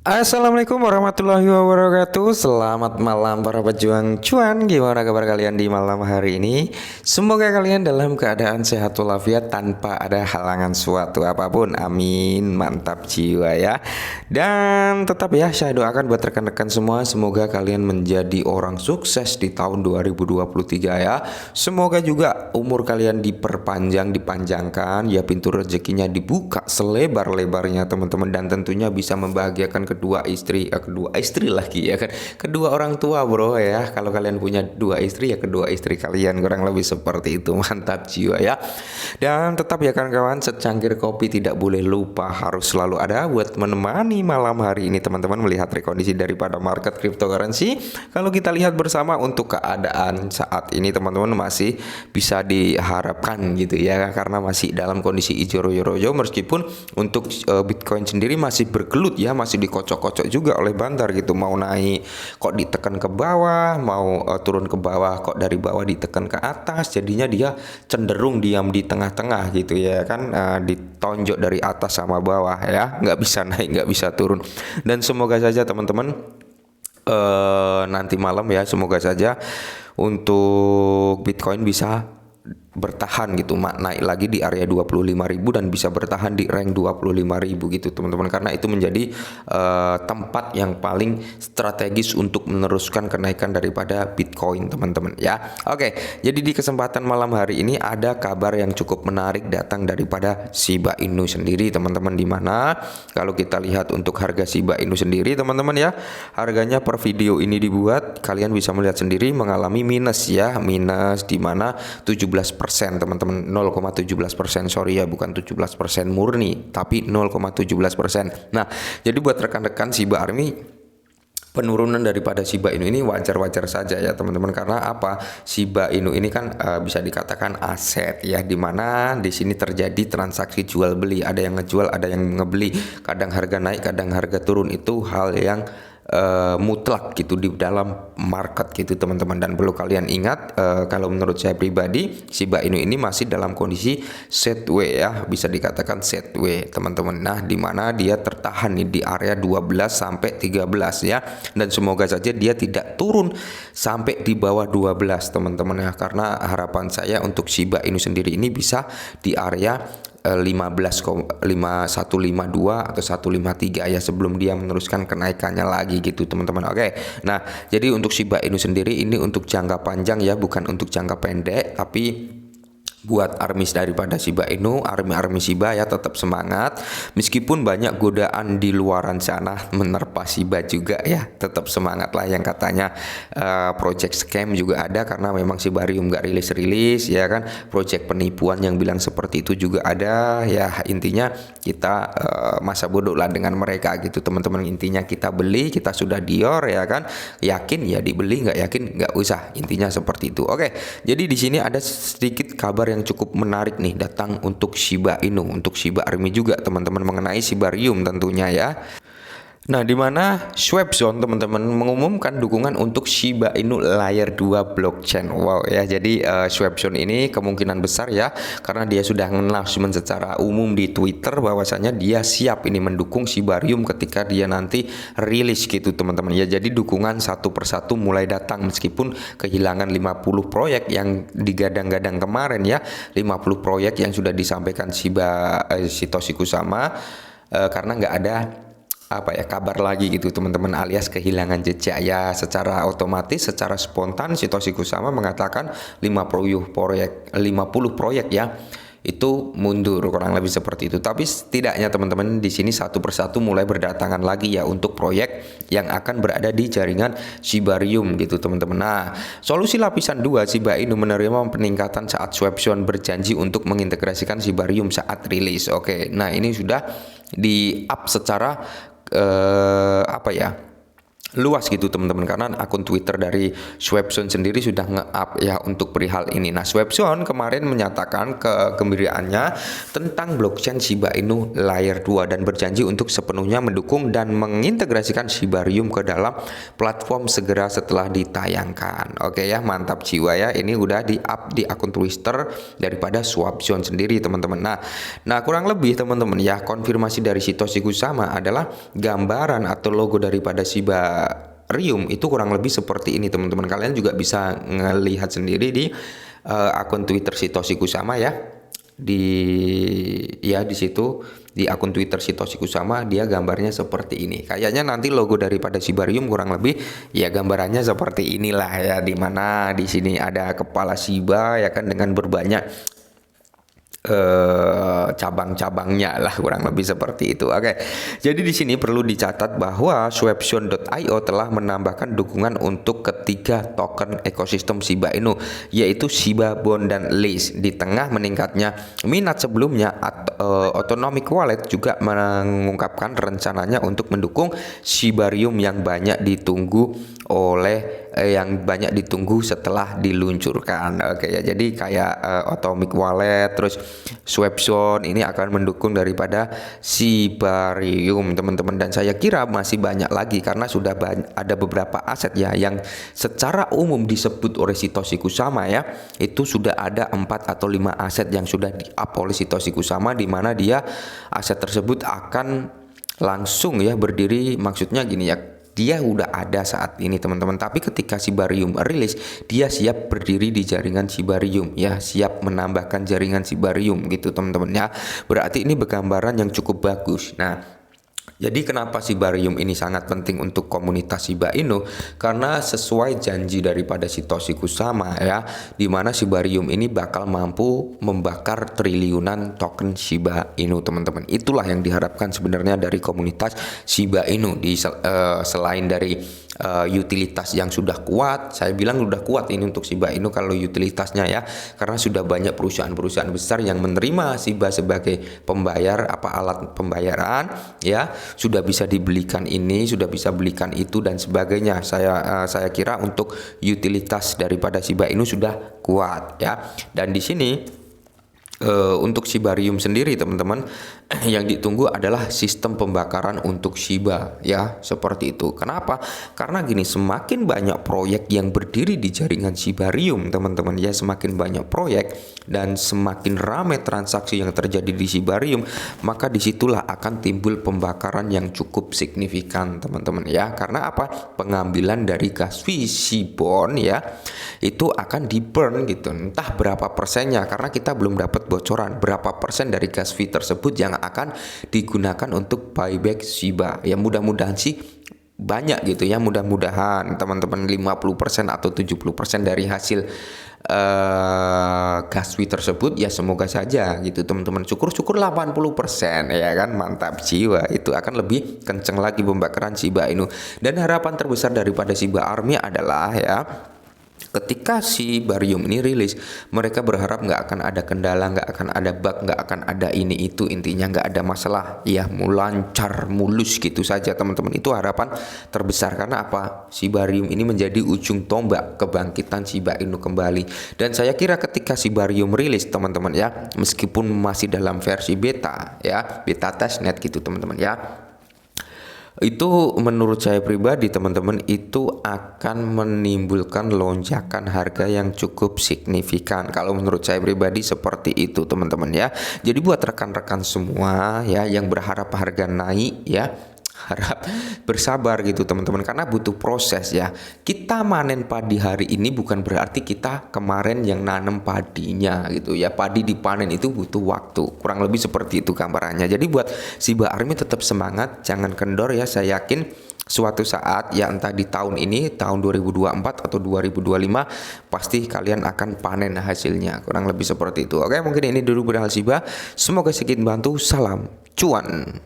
Assalamualaikum warahmatullahi wabarakatuh. Selamat malam para pejuang cuan. Gimana kabar kalian di malam hari ini? Semoga kalian dalam keadaan sehat walafiat tanpa ada halangan suatu apapun. Amin. Mantap jiwa ya. Dan tetap ya, saya doakan buat rekan-rekan semua, semoga kalian menjadi orang sukses di tahun 2023 ya. Semoga juga umur kalian diperpanjang, dipanjangkan, ya pintu rezekinya dibuka selebar-lebarnya teman-teman, dan tentunya bisa membahagiakan kedua istri lagi ya kan, kedua orang tua bro ya. Kalau kalian punya dua istri ya kedua istri kalian, kurang lebih seperti itu. Mantap jiwa ya. Dan tetap ya kawan-kawan, secangkir kopi tidak boleh lupa, harus selalu ada buat menemani malam hari ini teman-teman melihat rekondisi daripada market cryptocurrency. Kalau kita lihat bersama untuk keadaan saat ini teman-teman masih bisa diharapkan gitu ya, karena masih dalam kondisi hijau royo-royo, meskipun untuk Bitcoin sendiri masih bergelut ya, masih dikocok-kocok juga oleh bandar gitu, mau naik kok ditekan ke bawah, mau turun ke bawah kok dari bawah ditekan ke atas, jadinya dia cenderung diam di tengah-tengah gitu ya kan, ditonjok dari atas sama bawah ya, nggak bisa naik nggak bisa turun. Dan semoga saja teman-teman nanti malam ya, semoga saja untuk Bitcoin bisa bertahan gitu, naik lagi di area 25.000 dan bisa bertahan di rank 25.000 gitu teman-teman, karena itu menjadi tempat yang paling strategis untuk meneruskan kenaikan daripada Bitcoin teman-teman ya. Oke, jadi di kesempatan malam hari ini ada kabar yang cukup menarik datang daripada Shiba Inu sendiri teman-teman, dimana kalau kita lihat untuk harga Shiba Inu sendiri teman-teman ya, harganya per video ini dibuat kalian bisa melihat sendiri mengalami minus ya, minus dimana 17% teman-teman, 0,17%, sorry ya, bukan 17% murni tapi 0,17%. Nah, jadi buat rekan-rekan Shiba Army, penurunan daripada Shiba Inu ini wajar-wajar saja ya teman-teman, karena apa, Shiba Inu ini kan bisa dikatakan aset ya, dimana di sini terjadi transaksi jual beli, ada yang ngejual ada yang ngebeli, kadang harga naik kadang harga turun, itu hal yang mutlak gitu di dalam market gitu teman-teman. Dan perlu kalian ingat, kalau menurut saya pribadi Shiba Inu ini masih dalam kondisi sideways ya, bisa dikatakan sideways teman-teman. Nah, dimana dia tertahan nih di area 12 sampai 13 ya, dan semoga saja dia tidak turun sampai di bawah 12 teman-teman ya, karena harapan saya untuk Shiba Inu sendiri ini bisa di area 152 atau 153 ya, sebelum dia meneruskan kenaikannya lagi gitu teman-teman. Oke. Nah, jadi untuk Shiba Inu sendiri ini untuk jangka panjang ya, bukan untuk jangka pendek, tapi buat armis daripada Shiba Inu, army Shiba ya, tetap semangat meskipun banyak godaan di luaran sana menerpa Shiba juga ya, tetap semangat lah. Yang katanya project scam juga ada, karena memang Shibarium nggak rilis ya kan, project penipuan yang bilang seperti itu juga ada ya. Intinya kita masa bodoh lah dengan mereka gitu teman-teman. Intinya kita beli, kita sudah Dior ya kan, yakin ya dibeli, nggak yakin nggak usah, intinya seperti itu. Oke, jadi di sini ada sedikit kabar yang cukup menarik nih datang untuk Shiba Inu, untuk Shiba Army juga teman-teman, mengenai Shibarium tentunya ya. Nah, di mana Swapzone teman-teman mengumumkan dukungan untuk Shiba Inu Layer 2 blockchain. Wow ya, jadi Swapzone ini kemungkinan besar ya, karena dia sudah announcement secara umum di Twitter bahwasanya dia siap ini mendukung Shibarium ketika dia nanti rilis gitu teman-teman ya. Jadi dukungan satu persatu mulai datang, meskipun kehilangan 50 proyek yang digadang-gadang kemarin ya, 50 proyek yang sudah disampaikan Satoshi Kusama, karena nggak ada kabar lagi gitu teman-teman, alias kehilangan jejak ya. Secara otomatis, secara spontan Satoshi Kusama mengatakan 50 proyek ya itu mundur, kurang lebih seperti itu. Tapi setidaknya teman-teman di sini satu persatu mulai berdatangan lagi ya untuk proyek yang akan berada di jaringan Shibarium gitu teman-teman. Nah, solusi lapisan 2 Shiba Inu menerima peningkatan saat Swapzone berjanji untuk mengintegrasikan Shibarium saat rilis. Oke, nah ini sudah di up secara luas gitu teman-teman, karena akun Twitter dari Swapzone sendiri sudah nge-up ya untuk perihal ini. Nah, Swapzone kemarin menyatakan kegembiraannya tentang blockchain Shiba Inu Layer 2 dan berjanji untuk sepenuhnya mendukung dan mengintegrasikan Shibarium ke dalam platform segera setelah ditayangkan. Oke ya, mantap jiwa ya. Ini udah di-up di akun Twitter daripada Swapzone sendiri teman-teman. Nah, kurang lebih teman-teman ya, konfirmasi dari Satoshi Kusama adalah gambaran atau logo daripada Shiba Rium itu kurang lebih seperti ini teman-teman. Kalian juga bisa ngelihat sendiri di akun Twitter Satoshi Kusama ya. Di situ di akun Twitter Satoshi Kusama dia gambarnya seperti ini. Kayaknya nanti logo daripada Shibarium kurang lebih ya gambarannya seperti inilah ya, dimana di sini ada kepala Shiba ya kan dengan berbanyak cabang-cabangnya lah, kurang lebih seperti itu. Oke. Jadi di sini perlu dicatat bahwa Swapzone.io telah menambahkan dukungan untuk ketiga token ekosistem Shiba Inu, yaitu Shiba, Bond, dan Lace. Di tengah meningkatnya minat sebelumnya, Autonomic Wallet juga mengungkapkan rencananya untuk mendukung Shibarium yang banyak ditunggu setelah diluncurkan. Oke ya, jadi kayak Atomic Wallet, terus Swapzone ini akan mendukung daripada Shibarium teman-teman, dan saya kira masih banyak lagi karena sudah ada beberapa aset ya yang secara umum disebut oleh Satoshi Kusama ya. Itu sudah ada 4 atau 5 aset yang sudah di-up oleh Satoshi Kusama, di mana dia aset tersebut akan langsung ya berdiri, maksudnya gini ya, dia udah ada saat ini teman-teman, tapi ketika Shibarium rilis dia siap berdiri di jaringan Shibarium ya, siap menambahkan jaringan Shibarium gitu teman-teman ya. Berarti ini bergambaran yang cukup bagus. Nah, jadi kenapa Shibarium ini sangat penting untuk komunitas Shiba Inu? Karena sesuai janji daripada Satoshi Kusama ya, dimana Shibarium ini bakal mampu membakar triliunan token Shiba Inu teman-teman. Itulah yang diharapkan sebenarnya dari komunitas Shiba Inu. Selain dari utilitas yang sudah kuat, saya bilang sudah kuat ini untuk Shiba Inu kalau utilitasnya ya, karena sudah banyak perusahaan-perusahaan besar yang menerima Shiba sebagai pembayar, alat pembayaran ya, sudah bisa dibelikan ini, sudah bisa belikan itu dan sebagainya. Saya kira untuk utilitas daripada Shiba Inu sudah kuat ya. Dan di sini untuk Shibarium sendiri teman-teman, yang ditunggu adalah sistem pembakaran untuk Shiba ya, seperti itu. Kenapa? Karena gini, semakin banyak proyek yang berdiri di jaringan Shibarium teman-teman ya, semakin banyak proyek dan semakin ramai transaksi yang terjadi di Shibarium, maka disitulah akan timbul pembakaran yang cukup signifikan teman-teman ya. Karena apa? Pengambilan dari gas Shibon ya itu akan di burn gitu, entah berapa persennya, karena kita belum dapat bocoran berapa persen dari gas fee tersebut yang akan digunakan untuk buyback Shiba. Ya mudah-mudahan sih banyak gitu ya, mudah-mudahan teman-teman 50% atau 70% dari hasil gas fee tersebut ya, semoga saja gitu teman-teman. Syukur-syukur 80% ya kan, mantap jiwa. Itu akan lebih kenceng lagi pembakaran Shiba Inu. Dan harapan terbesar daripada Shiba Army adalah ya, ketika Shibarium ini rilis, mereka berharap nggak akan ada kendala, nggak akan ada bug, nggak akan ada ini itu, intinya nggak ada masalah ya, lancar mulus gitu saja teman-teman. Itu harapan terbesar. Karena apa? Shibarium ini menjadi ujung tombak kebangkitan Shiba Inu kembali. Dan saya kira ketika Shibarium rilis teman-teman ya, meskipun masih dalam versi beta ya, beta testnet gitu teman-teman ya, itu menurut saya pribadi teman-teman itu akan menimbulkan lonjakan harga yang cukup signifikan. Kalau menurut saya pribadi seperti itu teman-teman ya. Jadi buat rekan-rekan semua ya yang berharap harga naik ya, harap bersabar gitu teman-teman, karena butuh proses ya. Kita manen padi hari ini bukan berarti kita kemarin yang nanam padinya gitu ya. Padi dipanen itu butuh waktu, kurang lebih seperti itu gambarannya. Jadi buat Shiba Army tetap semangat, jangan kendor ya. Saya yakin suatu saat ya, entah di tahun ini, tahun 2024 atau 2025, pasti kalian akan panen hasilnya, kurang lebih seperti itu. Oke, mungkin ini dulu berhal Shiba, semoga sedikit bantu. Salam cuan.